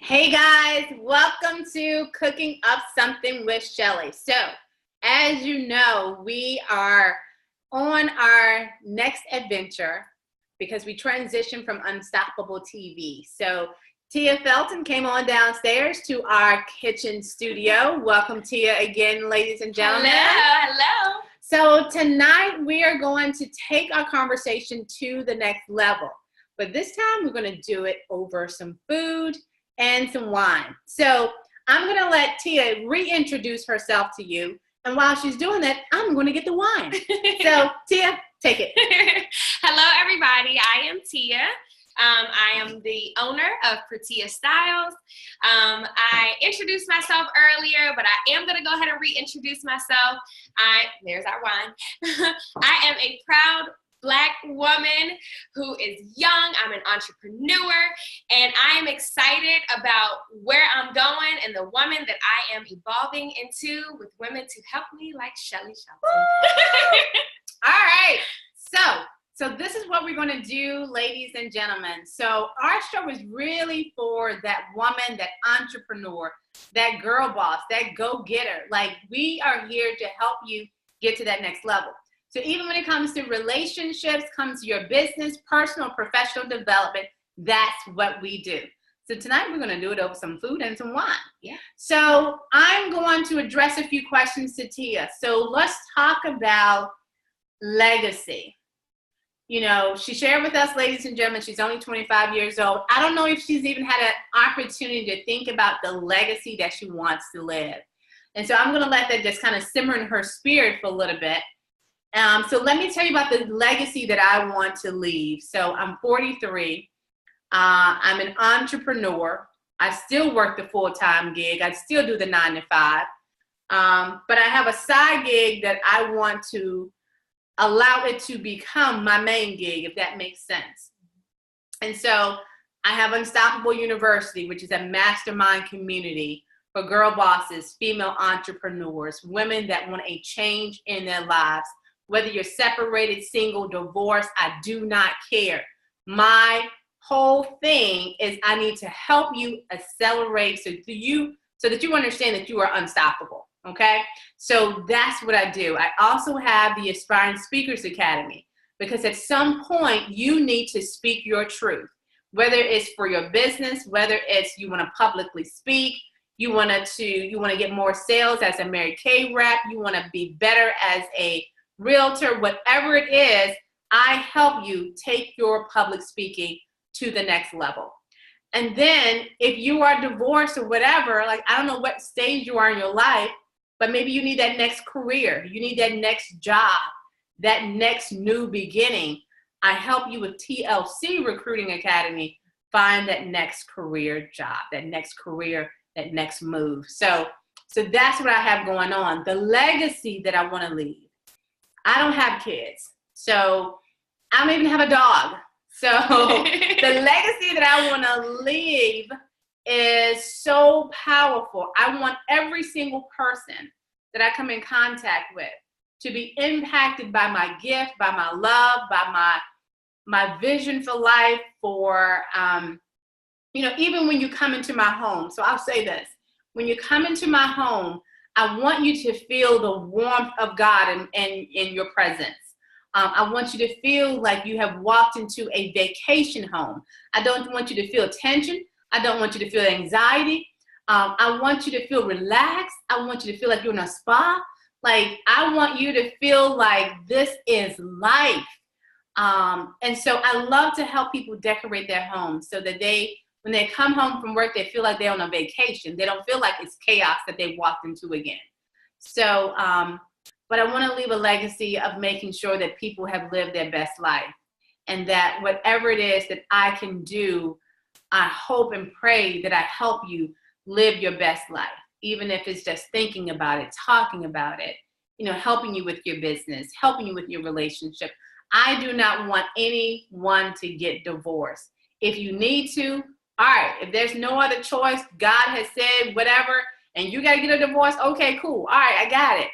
Hey guys, welcome to Cooking Up Something with Shelly. So, as you know, we are on our next adventure because we transitioned from Unstoppable TV. So, Tia Felton came on downstairs to our kitchen studio. Welcome, Tia, again, ladies and gentlemen. Hello. So, tonight we are going to take our conversation to the next level. But this time we're going to do it over some food and some wine. So I'm going to let Tia reintroduce herself to you. And while she's doing that, I'm going to get the wine. So Tia, take it. Hello, everybody. I am Tia. I am the owner of Pritia Styles. I introduced myself earlier, but I am going to go ahead and reintroduce myself. There's our wine. I am a proud Black woman who is young. I'm an entrepreneur, and I am excited about where I'm going and the woman that I am evolving into with women to help me like Shelly Shelton. All right. So this is what we're going to do, ladies and gentlemen. So our show is really for that woman, that entrepreneur, that girl boss, that go-getter. Like, we are here to help you get to that next level. So even when it comes to relationships, comes to your business, personal, professional development, that's what we do. So tonight we're going to do it over some food and some wine. Yeah. So I'm going to address a few questions to Tia. So let's talk about legacy. You know, she shared with us, ladies and gentlemen, she's only 25 years old. I don't know if she's even had an opportunity to think about the legacy that she wants to live. And so I'm going to let that just kind of simmer in her spirit for a little bit. So let me tell you about the legacy that I want to leave. So I'm 43. I'm an entrepreneur. I still work the full-time gig. I still do the 9 to 5. But I have a side gig that I want to allow it to become my main gig, if that makes sense. And so I have Unstoppable University, which is a mastermind community for girl bosses, female entrepreneurs, women that want a change in their lives. Whether you're separated, single, divorced, I do not care. My whole thing is I need to help you accelerate so that you understand that you are unstoppable, okay? So that's what I do. I also have the Aspiring Speakers Academy, because at some point you need to speak your truth, whether it's for your business, whether it's you want to publicly speak, you want to get more sales as a Mary Kay rep, you want to be better as a realtor, whatever it is, I help you take your public speaking to the next level. And then if you are divorced or whatever, like, I don't know what stage you are in your life, but maybe you need that next career, you need that next job, that next new beginning. I help you with TLC Recruiting Academy find that next career job, that next career, that next move. So that's what I have going on. The legacy that I want to leave. I don't have kids, so I don't even have a dog. So the legacy that I want to leave is so powerful. I want every single person that I come in contact with to be impacted by my gift, by my love, by my vision for life, for, even when you come into my home. So I'll say this, when you come into my home, I want you to feel the warmth of God in your presence. I want you to feel like you have walked into a vacation home. I don't want you to feel tension. I don't want you to feel anxiety. I want you to feel relaxed. I want you to feel like you're in a spa. Like, I want you to feel like this is life. And so I love to help people decorate their homes so that when they come home from work, they feel like they're on a vacation. They don't feel like it's chaos that they walked into again. So, but I want to leave a legacy of making sure that people have lived their best life, and that whatever it is that I can do, I hope and pray that I help you live your best life, even if it's just thinking about it, talking about it, helping you with your business, helping you with your relationship. I do not want anyone to get divorced. If you need to, all right, if there's no other choice, God has said whatever, and you got to get a divorce, okay, cool. All right, I got it.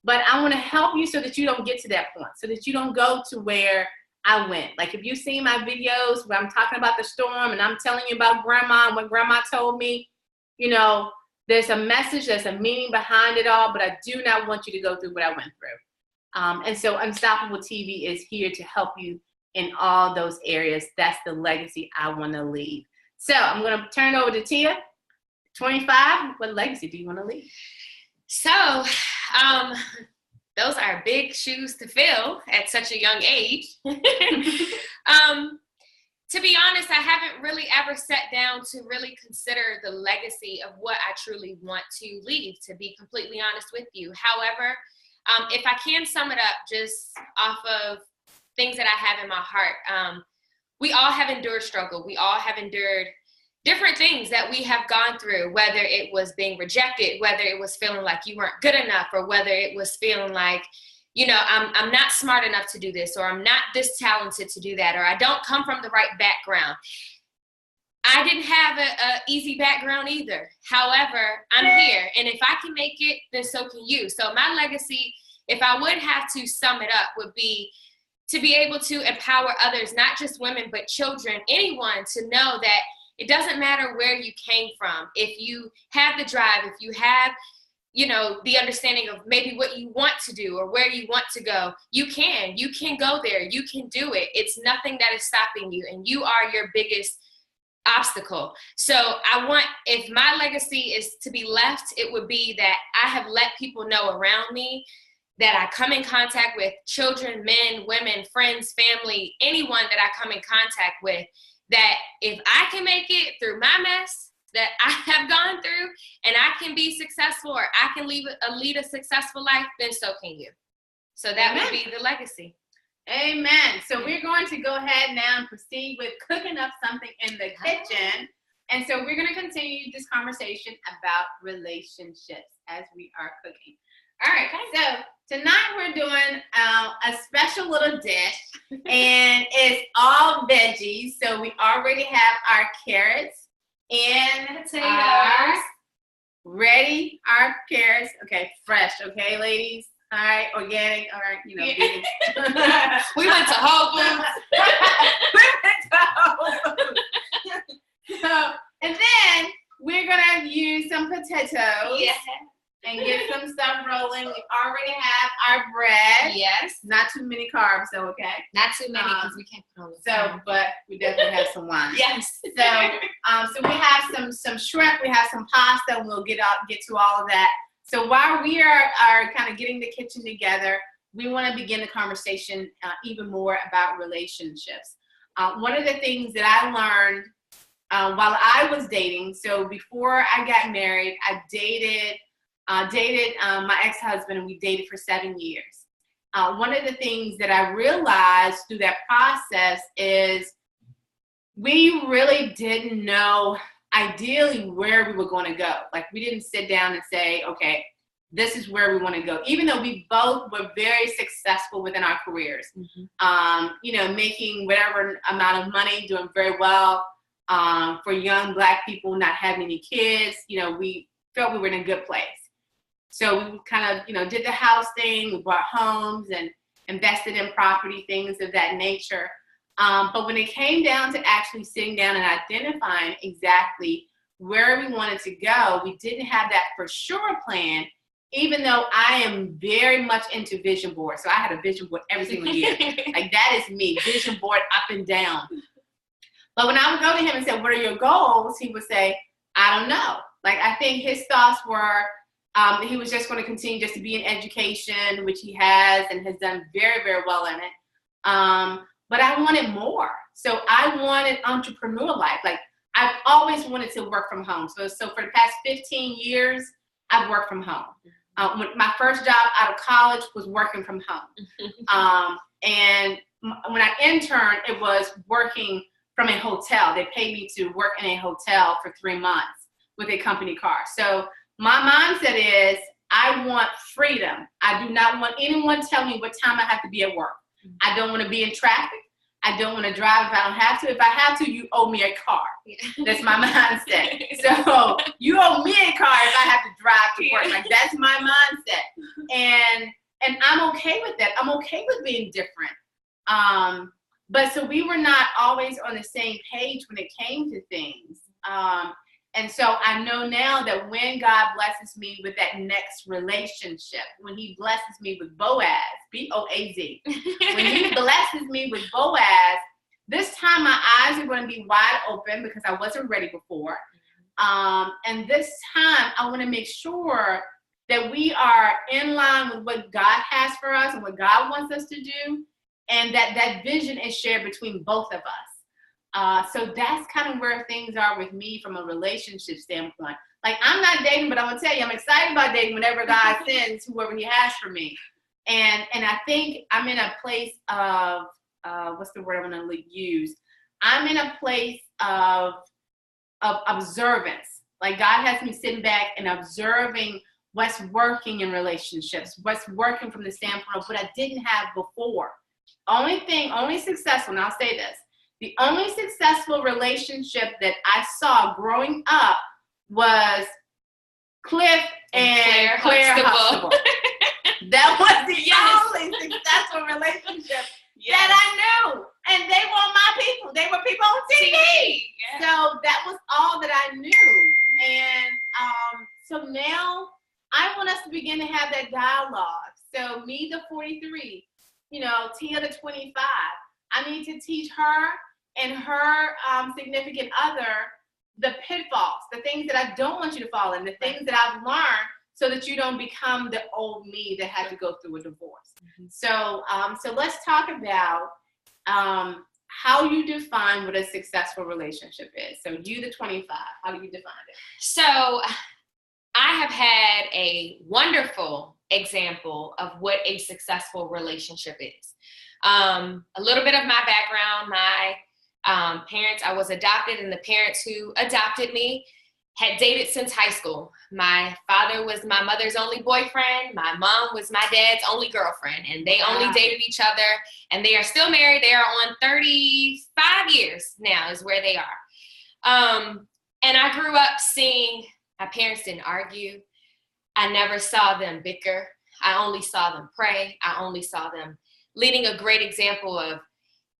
But I want to help you so that you don't get to that point, so that you don't go to where I went. Like if you've seen my videos where I'm talking about the storm and I'm telling you about grandma and what grandma told me, you know, there's a message, there's a meaning behind it all, but I do not want you to go through what I went through. And so Unstoppable TV is here to help you in all those areas. That's the legacy I want to leave. So I'm going to turn it over to Tia. 25, what legacy do you want to leave? So, those are big shoes to fill at such a young age. To be honest, I haven't really ever sat down to really consider the legacy of what I truly want to leave, to be completely honest with you. However, if I can sum it up just off of things that I have in my heart, we all have endured struggle. We all have endured different things that we have gone through, whether it was being rejected, whether it was feeling like you weren't good enough, or whether it was feeling like, you know, I'm not smart enough to do this, or I'm not this talented to do that, or I don't come from the right background. I didn't have a easy background either. However, I'm here, and if I can make it, then so can you. So my legacy, if I would have to sum it up, would be to be able to empower others, not just women, but children, anyone, to know that it doesn't matter where you came from. If you have the drive, if you have, you know, the understanding of maybe what you want to do or where you want to go, you can go there, you can do it. It's nothing that is stopping you, and you are your biggest obstacle. So I want, if my legacy is to be left, it would be that I have let people know around me that I come in contact with, children, men, women, friends, family, anyone that I come in contact with, that if I can make it through my mess that I have gone through, and I can be successful, or I can lead a successful life, then so can you. So that would be the legacy. Amen. So we're going to go ahead now and proceed with cooking up something in the kitchen. And so we're going to continue this conversation about relationships as we are cooking. All right, so tonight we're doing a special little dish, and it's all veggies. So we already have our carrots and potatoes ready. Our carrots, okay, fresh, okay, ladies. All right, organic, all right, you know. Yeah. We went to Whole Foods. So, and then we're gonna use some potatoes. Yeah. And get some stuff rolling. We already have our bread. Yes. Not too many carbs, though, okay? Not too many, because we can't put on the time. But we definitely have some wine. Yes. So we have some shrimp, we have some pasta, and we'll get to all of that. So while we are kind of getting the kitchen together, we want to begin the conversation even more about relationships. One of the things that I learned while I was dating, so before I got married, I dated my ex-husband, and we dated for 7 years. One of the things that I realized through that process is we really didn't know ideally where we were going to go. Like, we didn't sit down and say, okay, this is where we want to go. Even though we both were very successful within our careers, you know, making whatever amount of money, doing very well. For young Black people, not having any kids, you know, we felt we were in a good place. So we kind of, you know, did the house thing. We bought homes and invested in property, things of that nature. But when it came down to actually sitting down and identifying exactly where we wanted to go, we didn't have that for sure plan, even though I am very much into vision boards. So I had a vision board every single year. Like, that is me, vision board up and down. But when I would go to him and say, what are your goals? He would say, I don't know. Like, I think his thoughts were, he was just going to continue just to be in education, which he has and has done very, very well in it. But I wanted more. So I wanted entrepreneur life. Like, I've always wanted to work from home. So for the past 15 years, I've worked from home. My first job out of college was working from home. And when I interned, it was working from a hotel. They paid me to work in a hotel for 3 months with a company car. So my mindset is, I want freedom. I do not want anyone telling me what time I have to be at work. I don't want to be in traffic. I don't want to drive if I don't have to. If I have to, you owe me a car. That's my mindset. So you owe me a car if I have to drive to work. Like, that's my mindset. And I'm okay with that. I'm okay with being different. But so we were not always on the same page when it came to things. And so I know now that when God blesses me with that next relationship, when he blesses me with Boaz, B-O-A-Z, when he blesses me with Boaz, this time my eyes are going to be wide open because I wasn't ready before. And this time I want to make sure that we are in line with what God has for us and what God wants us to do, and that that vision is shared between both of us. So that's kind of where things are with me from a relationship standpoint. Like, I'm not dating, but I'm gonna tell you, I'm excited about dating whenever God sends whoever he has for me. And I think I'm in a place of, what's the word I'm gonna use? I'm in a place of observance. Like, God has me sitting back and observing what's working in relationships, what's working from the standpoint of what I didn't have before. Only successful, and I'll say this, the only successful relationship that I saw growing up was Cliff and Claire Huxtable. That was the only successful relationship that I knew. And they were my people. They were people on TV. Yeah. So that was all that I knew. And so now I want us to begin to have that dialogue. So me, the 43, Tia, the 25, I need to teach her and her significant other the pitfalls, the things that I don't want you to fall in, the things that I've learned, so that you don't become the old me that had to go through a divorce. Mm-hmm. So let's talk about how you define what a successful relationship is. So you, the 25, how do you define it? So I have had a wonderful example of what a successful relationship is. A little bit of my background, my parents, I was adopted, and the parents who adopted me had dated since high school. My father was my mother's only boyfriend. My mom was my dad's only girlfriend, and they only dated each other, and they are still married. They are on 35 years now is where they are. And I grew up seeing my parents didn't argue. I never saw them bicker. I only saw them pray. I only saw them leading a great example of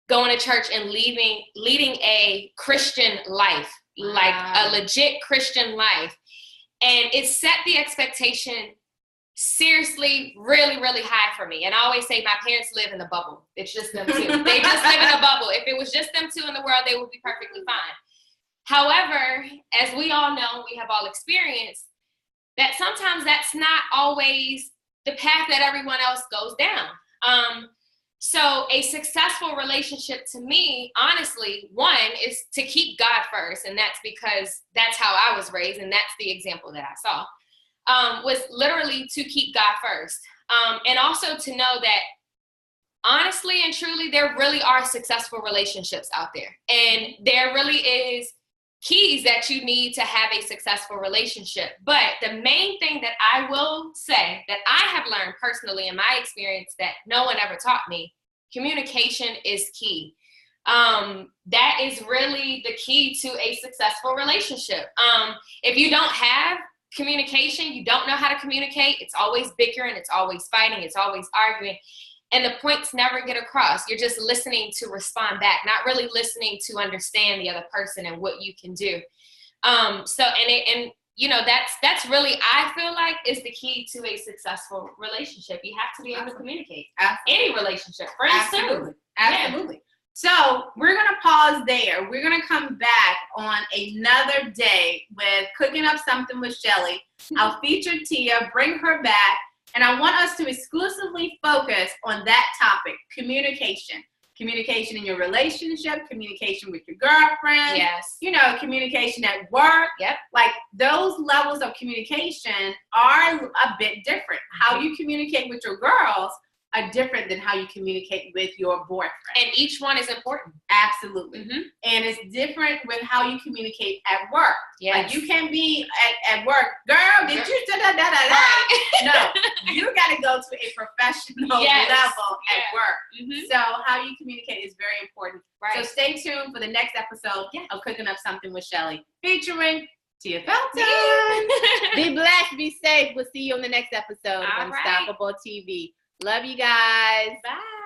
going to church and leading a Christian life, like a legit Christian life. And it set the expectation seriously really, really high for me. And I always say my parents live in a bubble. It's just them two. They just live in a bubble. If it was just them two in the world, they would be perfectly fine. However, as we all know, we have all experienced that sometimes that's not always the path that everyone else goes down. So a successful relationship to me, honestly, one is to keep God first. And that's because that's how I was raised. And that's the example that I saw, was literally to keep God first. And also to know that honestly and truly, there really are successful relationships out there. And there really is keys that you need to have a successful relationship. But the main thing that I will say that I have learned personally in my experience that no one ever taught me, communication is key. That is really the key to a successful relationship. If you don't have communication, you don't know how to communicate, it's always bickering, it's always fighting, it's always arguing. And the points never get across. You're just listening to respond back, not really listening to understand the other person and what you can do. That's really, I feel like, is the key to a successful relationship. You have to be able to communicate. Absolutely. Any relationship, friends too. Absolutely. Yeah. So we're going to pause there. We're going to come back on another day with Cooking Up Something with Shelly. I'll feature Tia, bring her back. And I want us to exclusively focus on that topic, communication. Communication in your relationship, communication with your girlfriend. Yes. Communication at work. Yep. Like, those levels of communication are a bit different. How you communicate with your girls are different than how you communicate with your boyfriend. And each one is important. Absolutely. Mm-hmm. And it's different with how you communicate at work. Yes. Like, you can be at work, girl, did you da-da-da-da-da? No, you got to go to a professional level at work. Mm-hmm. So how you communicate is very important. Right. So stay tuned for the next episode of Cooking Up Something with Shelly, featuring Tia Felton. Be blessed, be safe. We'll see you on the next episode of Unstoppable TV. Love you guys. Bye.